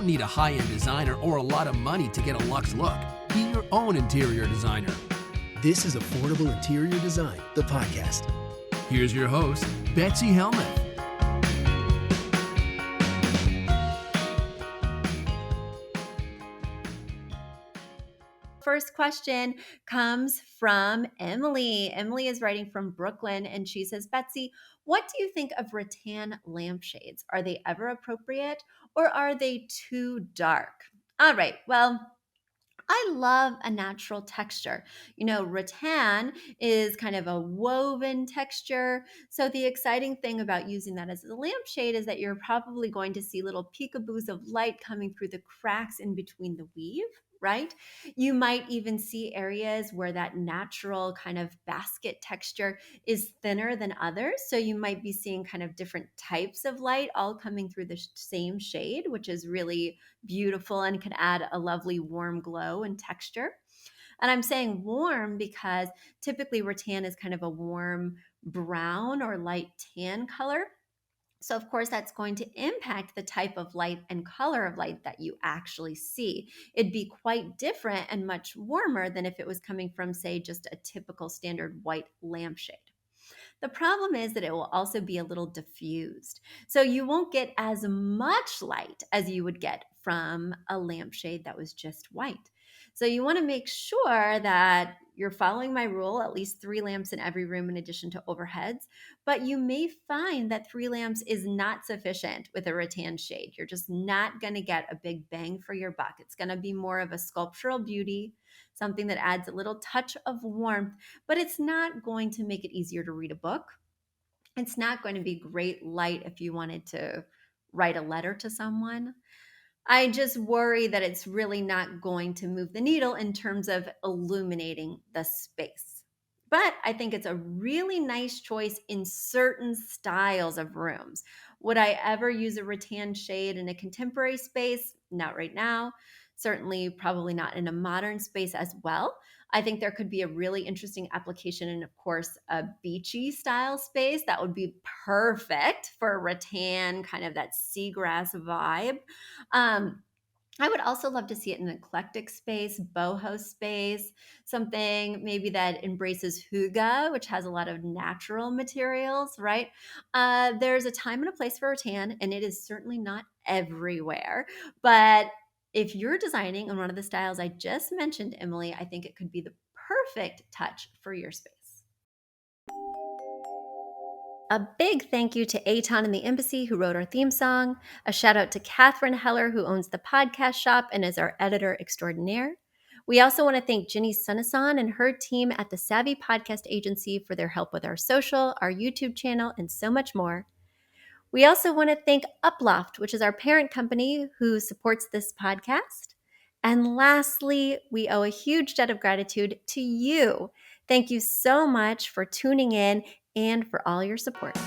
need a high-end designer or a lot of money to get a luxe look. Be your own interior designer. This is Affordable Interior Design, the podcast. Here's your host, Betsy Helmuth. First question comes from Emily. Emily is writing from Brooklyn, and she says, Betsy, what do you think of rattan lampshades? Are they ever appropriate, or are they too dark? All right, well, I love a natural texture. Rattan is kind of a woven texture. So the exciting thing about using that as a lampshade is that you're probably going to see little peekaboos of light coming through the cracks in between the weave, right? You might even see areas where that natural kind of basket texture is thinner than others. So you might be seeing kind of different types of light all coming through the same shade, which is really beautiful and can add a lovely warm glow and texture. And I'm saying warm because typically rattan is kind of a warm brown or light tan color. So of course that's going to impact the type of light and color of light that you actually see. It'd be quite different and much warmer than if it was coming from, say, just a typical standard white lampshade. The problem is that it will also be a little diffused. So you won't get as much light as you would get from a lampshade that was just white. So you want to make sure that you're following my rule, at least 3 lamps in every room in addition to overheads. But you may find that 3 lamps is not sufficient with a rattan shade. You're just not going to get a big bang for your buck. It's going to be more of a sculptural beauty, something that adds a little touch of warmth, but it's not going to make it easier to read a book. It's not going to be great light if you wanted to write a letter to someone. I just worry that it's really not going to move the needle in terms of illuminating the space. But I think it's a really nice choice in certain styles of rooms. Would I ever use a rattan shade in a contemporary space? Not right now. Certainly, probably not in a modern space as well. I think there could be a really interesting application in, of course, a beachy style space. That would be perfect for a rattan, kind of that seagrass vibe. I would also love to see it in an eclectic space, boho space, something maybe that embraces hygge, which has a lot of natural materials, right? There's a time and a place for rattan, and it is certainly not everywhere. But if you're designing on one of the styles I just mentioned, Emily, I think it could be the perfect touch for your space. A big thank you to Aton and the Embassy, who wrote our theme song. A shout out to Catherine Heller, who owns the podcast shop and is our editor extraordinaire. We also want to thank Ginny Sunasan and her team at the Savvy Podcast Agency for their help with our social, our YouTube channel, and so much more. We also want to thank Uploft, which is our parent company who supports this podcast. And lastly, we owe a huge debt of gratitude to you. Thank you so much for tuning in and for all your support.